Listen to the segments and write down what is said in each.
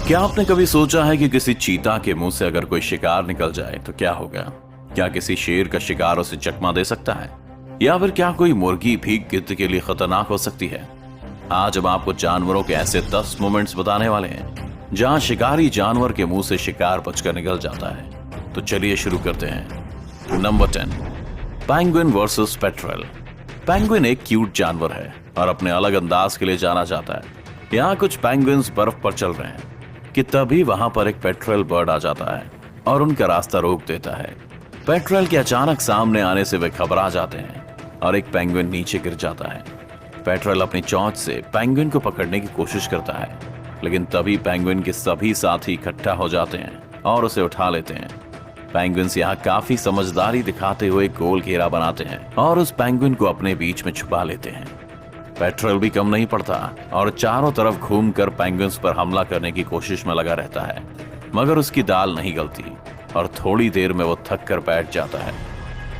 क्या आपने कभी सोचा है कि किसी चीता के मुंह से अगर कोई शिकार निकल जाए तो क्या होगा? क्या किसी शेर का शिकार उसे चकमा दे सकता है, या फिर क्या कोई मुर्गी भी गिद्ध के लिए खतरनाक हो सकती है? आज हम आपको जानवरों के ऐसे 10 मोमेंट्स बताने वाले हैं जहां शिकारी जानवर के मुंह से शिकार बचकर निकल जाता है। तो चलिए शुरू करते हैं। Number 10, penguin versus petrol. Penguin एक क्यूट जानवर है और अपने अलग अंदाज के लिए जाना जाता है। यहाँ कुछ पेंगुइन्स बर्फ पर चल रहे हैं कि तभी वहां पर एक पेट्रोल बर्ड आ जाता है और उनका रास्ता रोक देता है। पेट्रोल के अचानक सामने आने से वे घबरा जाते हैं और एक पेंगुइन नीचे गिर जाता है। पेट्रोल अपनी चोंच से पेंगुइन को पकड़ने की कोशिश करता है, लेकिन तभी पेंगुइन के सभी साथी इकट्ठा हो जाते हैं और उसे उठा लेते हैं। पेंगुइन्स यहाँ काफी समझदारी दिखाते हुए गोल घेरा बनाते हैं और उस पेंगुइन को अपने बीच में छुपा लेते हैं। पेट्रोल भी कम नहीं पड़ता और चारों तरफ घूमकर पेंगुइन्स पर हमला करने की कोशिश में लगा रहता है, मगर उसकी दाल नहीं गलती और थोड़ी देर में वो थक कर बैठ जाता है।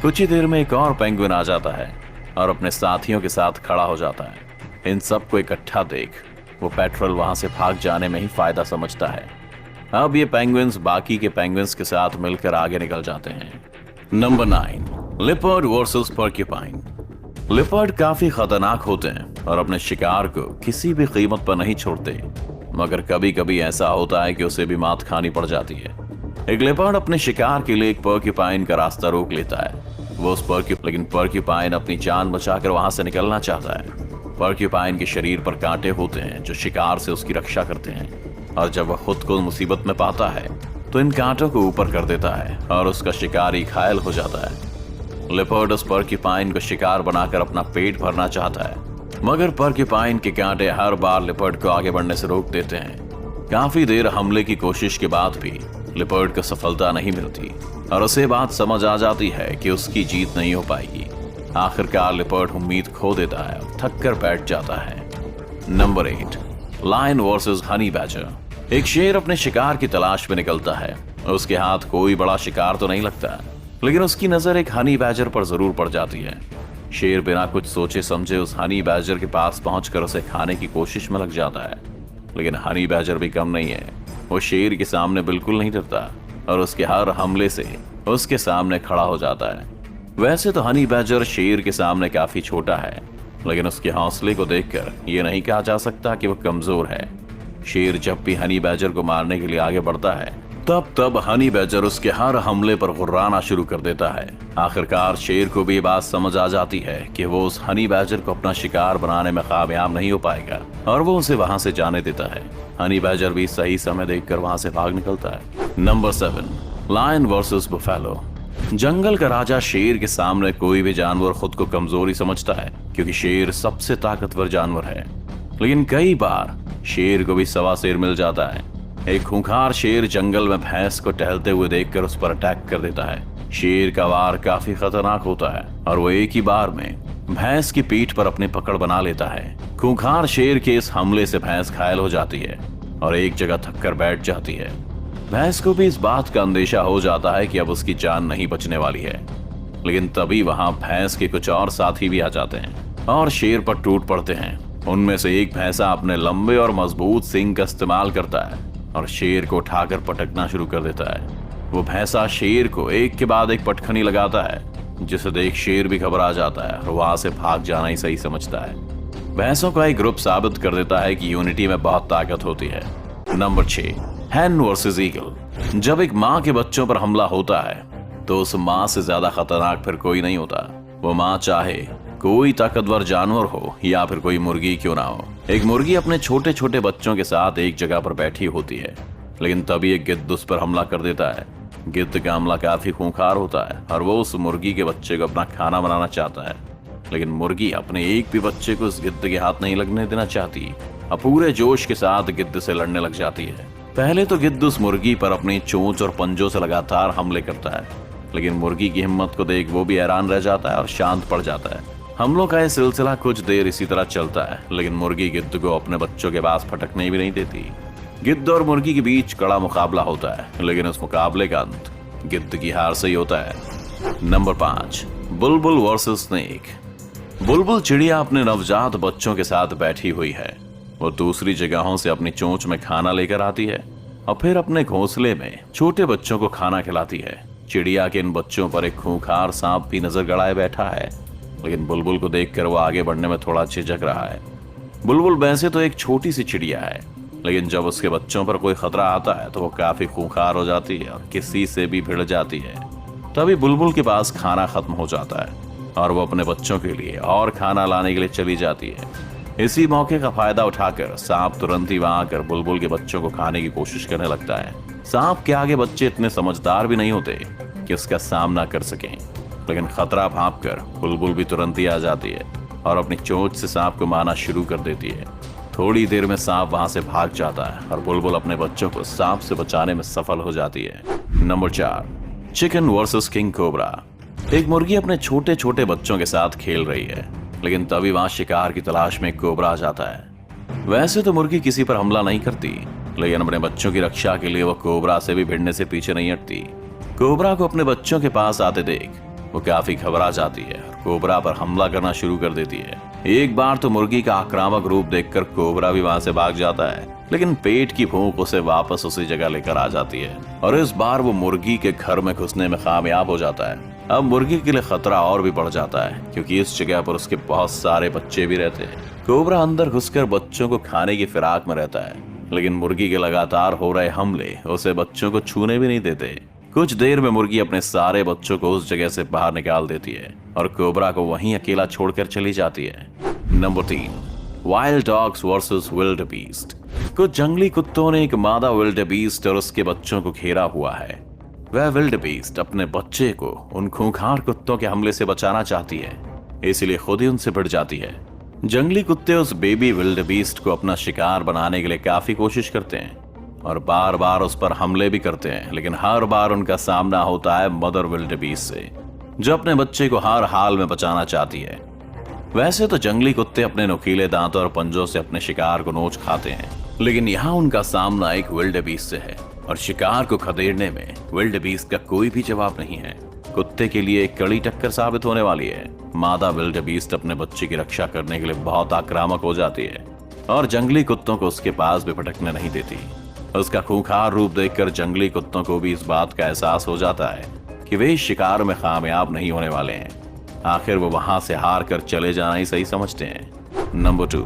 कुछ ही देर में एक और पेंगुइन आ जाता है और अपने साथियों के साथ खड़ा हो जाता है। इन सबको इकट्ठा देख वो पेट्रोल वहां से भाग जाने में ही फायदा समझता है। अब ये पेंगुइन्स बाकी के पेंगुइन्स के साथ मिलकर आगे निकल जाते हैं। Number 9, leopard versus porcupine. Leopard काफी खतरनाक होते हैं और अपने शिकार को किसी भी कीमत पर नहीं छोड़ते, मगर कभी कभी ऐसा होता है कि उसे भी मात खानी पड़ जाती है। एक लिपर्ड अपने शिकार के लिए एक पोर्क्यूपाइन का रास्ता रोक लेता है। वो उस लेकिन पोर्क्यूपाइन अपनी जान बचाकर वहां से निकलना चाहता है। पोर्क्यूपाइन के शरीर पर कांटे होते हैं जो शिकार से उसकी रक्षा करते हैं, और जब वह खुद को मुसीबत में पाता है तो इन कांटों को ऊपर कर देता है और उसका शिकारी घायल हो जाता है। लिपर्ड उस पोर्क्यूपाइन को शिकार बनाकर अपना पेट भरना चाहता है, मगर पोर्क्यूपाइन के कांटे हर बार लिपर्ड को आगे बढ़ने से रोक देते हैं। काफी देर हमले की कोशिश के बाद भी लिपर्ड को सफलता नहीं मिलती और उसे बात समझ आ जाती है कि उसकी जीत नहीं हो पाएगी। आखिरकार लिपर्ड उम्मीद खो देता है और थक कर बैठ जाता है। Number 8, lion versus honey badger. एक शेर अपने शिकार की तलाश में निकलता है। उसके हाथ कोई बड़ा शिकार तो नहीं लगता, लेकिन उसकी नजर एक हनी बैजर पर जरूर पड़ जाती है। शेर बिना कुछ सोचे समझे उस हनी बैजर के पास पहुंचकर उसे खाने की कोशिश में लग जाता है, लेकिन हनी बैजर भी कम नहीं है। वो शेर के सामने बिल्कुल नहीं डरता और उसके हर हमले से उसके सामने खड़ा हो जाता है। वैसे तो हनी बैजर शेर के सामने काफी छोटा है, लेकिन उसके हौसले को देखकर ये नहीं कहा जा सकता कि वो कमजोर है। शेर जब भी हनी बैजर को मारने के लिए आगे बढ़ता है तब हनी बैजर उसके हर हमले पर गुर्राना शुरू कर देता है। आखिरकार शेर को भी ये बात समझ आ जाती है कि वो उस हनी बैजर को अपना शिकार बनाने में कामयाब नहीं हो पाएगा और वो उसे वहां से जाने देता है। हनी बैजर भी सही समय देखकर वहां से भाग निकलता है। Number 7, lion versus buffalo. जंगल का राजा शेर के सामने कोई भी जानवर खुद को कमजोरी समझता है, क्योंकि शेर सबसे ताकतवर जानवर है। लेकिन कई बार शेर को भी सवा शेर मिल जाता है। एक खूंखार शेर जंगल में भैंस को टहलते हुए देखकर उस पर अटैक कर देता है। शेर का वार काफी खतरनाक होता है और वो एक ही बार में भैंस की पीठ पर अपनी पकड़ बना लेता है। खूंखार शेर के इस हमले से भैंस घायल हो जाती है और एक जगह थक कर बैठ जाती है। भैंस को भी इस बात का अंदेशा हो जाता है कि अब उसकी जान नहीं बचने वाली है, लेकिन तभी वहां भैंस के कुछ और साथी भी आ जाते हैं और शेर पर टूट पड़ते हैं। उनमें से एक भैंसा अपने लंबे और मजबूत सींग का इस्तेमाल करता है और शेर को उठाकर पटकना शुरू कर देता है। वो भैंसा शेर को एक के बाद एक पटखनी लगाता है, जिसे देख शेर भी घबरा जाता है और वहां से भाग जाना ही सही समझता है। भैंसों का एक ग्रुप साबित कर देता है कि यूनिटी में बहुत ताकत होती है। नंबर 6, हैन वर्सेस ईगल। जब एक माँ के बच्चों पर हमला होता है तो उस माँ से ज्यादा खतरनाक फिर कोई नहीं होता। वो माँ चाहे कोई ताकतवर जानवर हो या फिर कोई मुर्गी क्यों ना हो। एक मुर्गी अपने छोटे छोटे बच्चों के साथ एक जगह पर बैठी होती है, लेकिन तभी एक गिद्ध उस पर हमला कर देता है। गिद्ध का हमला काफी खूंखार होता है और वो उस मुर्गी के बच्चे को अपना खाना बनाना चाहता है, लेकिन मुर्गी अपने एक भी बच्चे को उस गिद्ध के हाथ नहीं लगने देना चाहती और पूरे जोश के साथ गिद्ध से लड़ने लग जाती है। पहले तो गिद्ध उस मुर्गी पर अपनी चोंच और पंजों से लगातार हमले करता है, लेकिन मुर्गी की हिम्मत को देख वो भी हैरान रह जाता है और शांत पड़ जाता है। हमलों का यह सिलसिला कुछ देर इसी तरह चलता है, लेकिन मुर्गी गिद्ध को अपने बच्चों के पास फटकने भी नहीं देती। गिद्ध और मुर्गी के बीच कड़ा मुकाबला होता है, लेकिन उस मुकाबले का अंत गिद्ध की हार से ही होता है। नंबर 5, बुलबुल वर्सेस स्नेक। बुलबुल चिड़िया अपने नवजात बच्चों के साथ बैठी हुई है। वो दूसरी जगहों से अपनी चोंच में खाना लेकर आती है और फिर अपने घोंसले में छोटे बच्चों को खाना खिलाती है। चिड़िया के इन बच्चों पर एक खूंखार सांप भी नजर गड़ाए बैठा है, लेकिन बुलबुल को देखकर वो आगे बढ़ने में थोड़ा झिझक रहा है। बुलबुल वैसे तो एक छोटी सी चिड़िया है, लेकिन जब उसके बच्चों पर कोई खतरा आता है तो वो काफी खूंखार हो जाती है और किसी से भी भिड़ जाती है। तभी बुलबुल के पास खाना खत्म हो जाता है और वो अपने बच्चों के लिए और खाना लाने के लिए चली जाती है। इसी मौके का फायदा उठाकर सांप तुरंत ही वहां आकर बुलबुल के बच्चों को खाने की कोशिश करने लगता है। सांप के आगे बच्चे इतने समझदार भी नहीं होते कि उसका सामना कर सकें, लेकिन खतरा भांपकर बुलबुल भी तुरंत ही आ जाती है और अपनी चोंच से सांप को मारना शुरू कर देती है। थोड़ी देर में सांप वहां से भाग जाता है और बुलबुल अपने बच्चों को सांप से बचाने में सफल हो जाती है। Number 4, chicken versus king cobra. एक मुर्गी अपने छोटे छोटे बच्चों के साथ खेल रही है, लेकिन तभी वहां शिकार की तलाश में एक कोबरा आ जाता है। वैसे तो मुर्गी किसी पर हमला नहीं करती, लेकिन अपने बच्चों की रक्षा के लिए वो कोबरा से भी भिड़ने से पीछे नहीं हटती। कोबरा को अपने बच्चों के पास आते देख वो काफी घबरा जाती है और कोबरा पर हमला करना शुरू कर देती है। एक बार तो मुर्गी का आक्रामक रूप देखकर कोबरा भी वहां से भाग जाता है, लेकिन पेट की भूख उसे वापस उसी जगह लेकर आ जाती है और इस बार वो मुर्गी के घर में घुसने में कामयाब हो जाता है। अब मुर्गी के लिए खतरा और भी बढ़ जाता है, क्योंकि इस जगह पर उसके बहुत सारे बच्चे भी रहते हैं। कोबरा अंदर घुसकर बच्चों को खाने की फिराक में रहता है, लेकिन मुर्गी के लगातार हो रहे हमले उसे बच्चों को छूने भी नहीं देते। कुछ देर में मुर्गी अपने सारे बच्चों को उस जगह से बाहर निकाल देती है और कोबरा को वहीं अकेला छोड़कर चली जाती है। Number 3, wild dogs versus wildebeest. कुछ जंगली कुत्तों ने एक मादा विल्ड बीस्ट और उसके बच्चों को घेरा हुआ है। वह विल्ड बीस्ट अपने बच्चे को उन खूंखार कुत्तों के हमले से बचाना चाहती है, इसलिए खुद ही उनसे भिड़ जाती है। जंगली कुत्ते उस बेबी विल्ड बीस्ट को अपना शिकार बनाने के लिए काफी कोशिश करते हैं और बार बार उस पर हमले भी करते हैं, लेकिन हर बार उनका सामना होता है मदर विल्ड बीस्ट से, जो अपने बच्चे को हर हाल में बचाना चाहती है। वैसे तो जंगली कुत्ते अपने नुकीले दांतों और पंजों से अपने शिकार को नोच खाते हैं, लेकिन यहाँ उनका सामना एक विल्ड बीस्ट से है और शिकार को खदेड़ने में विल्ड बीस्ट का कोई भी जवाब नहीं है। कुत्ते के लिए एक कड़ी टक्कर साबित होने वाली है। मादा विल्ड बीस्ट अपने बच्चे की रक्षा करने के लिए बहुत आक्रामक हो जाती है और जंगली कुत्तों को उसके पास भी भटकने नहीं देती। उसका खूंखार रूप देखकर जंगली कुत्तों को भी इस बात का एहसास हो जाता है कि वे इस शिकार में कामयाब नहीं होने वाले हैं। आखिर वो वहां से हार कर चले जाना ही सही समझते हैं। नंबर 2,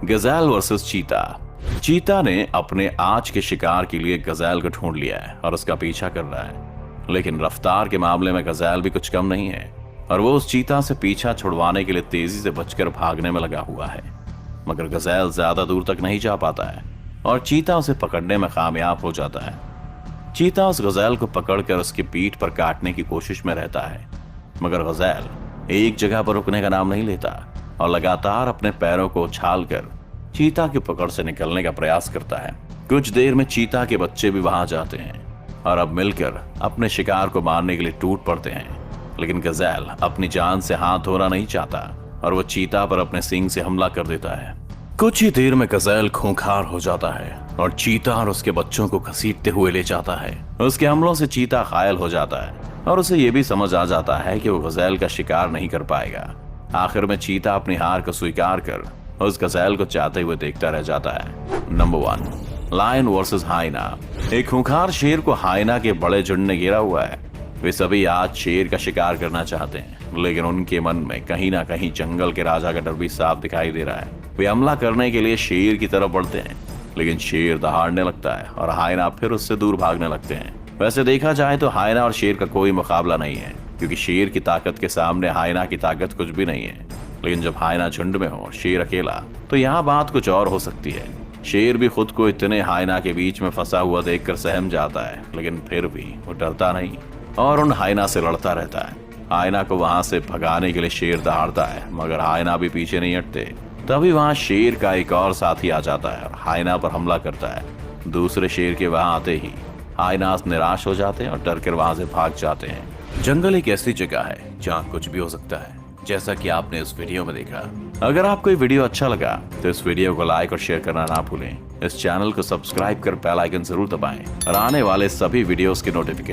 गजेल वर्सेस चीता। चीता ने अपने आज के शिकार के लिए गजेल को ढूंढ लिया है और उसका पीछा कर रहा है, लेकिन रफ्तार के मामले में गजेल भी कुछ कम नहीं है और वो उस चीता से पीछा छुड़वाने के लिए तेजी से बचकर भागने में लगा हुआ है। मगर गजेल ज्यादा दूर तक नहीं जा पाता है और चीता उसे पकड़ने में कामयाब हो जाता है। चीता उस गजेल को पकड़कर उसकी पीठ पर काटने की कोशिश में रहता है, मगर गजेल एक जगह पर रुकने का नाम नहीं लेता और लगातार अपने पैरों को उछालकर चीता की पकड़ से निकलने का प्रयास करता है। कुछ देर में चीता के बच्चे भी वहां जाते हैं और अब मिलकर अपने शिकार को मारने के लिए टूट पड़ते हैं, लेकिन गजेल अपनी जान से हाथ धोना नहीं चाहता और वो चीता पर अपने सींग से हमला कर देता है। कुछ ही देर में गजेल खूंखार हो जाता है और चीता और उसके बच्चों को घसीटते हुए ले जाता है। उसके हमलों से चीता घायल हो जाता है और उसे ये भी समझ आ जाता है कि वो गजेल का शिकार नहीं कर पाएगा। आखिर में चीता अपनी हार को स्वीकार कर उस गजेल को चाहते हुए देखता रह जाता है। Number 1, lion versus hyena. एक खूंखार शेर को हाइना के बड़े झुंड ने घेरा हुआ है। वे सभी आज शेर का शिकार करना चाहते हैं, लेकिन उनके मन में कहीं ना कहीं जंगल के राजा का डर भी साफ दिखाई दे रहा है। वे हमला करने के लिए शेर की तरफ बढ़ते हैं, लेकिन शेर दहाड़ने लगता है और हाइना फिर उससे दूर भागने लगते हैं। वैसे देखा जाए तो हाइना और शेर का कोई मुकाबला नहीं है, क्योंकि शेर की ताकत के सामने हाइना की ताकत कुछ भी नहीं है। लेकिन जब हाइना झुंड में हो, शेर अकेला, तो यहाँ बात कुछ और हो सकती है। शेर भी खुद को इतने हाइना के बीच में फंसा हुआ देखकर सहम जाता है, लेकिन फिर भी वो डरता नहीं और उन हाइना से लड़ता रहता है। हाइना को वहां से भगाने के लिए शेर दहाड़ता है, मगर हाइना भी पीछे नहीं हटते। तभी वहां शेर का एक और साथी आ जाता है और हाइना पर हमला करता है। दूसरे शेर के वहां आते ही हाइनास निराश हो जाते हैं और डर कर वहां से भाग जाते हैं। जंगल एक ऐसी जगह है जहाँ कुछ भी हो सकता है, जैसा कि आपने इस वीडियो में देखा। अगर आपको ये वीडियो अच्छा लगा तो इस वीडियो को लाइक और शेयर करना ना भूलें। इस चैनल को सब्सक्राइब कर बेल आइकन जरूर दबाएं और आने वाले सभी वीडियोस के नोटिफिकेशन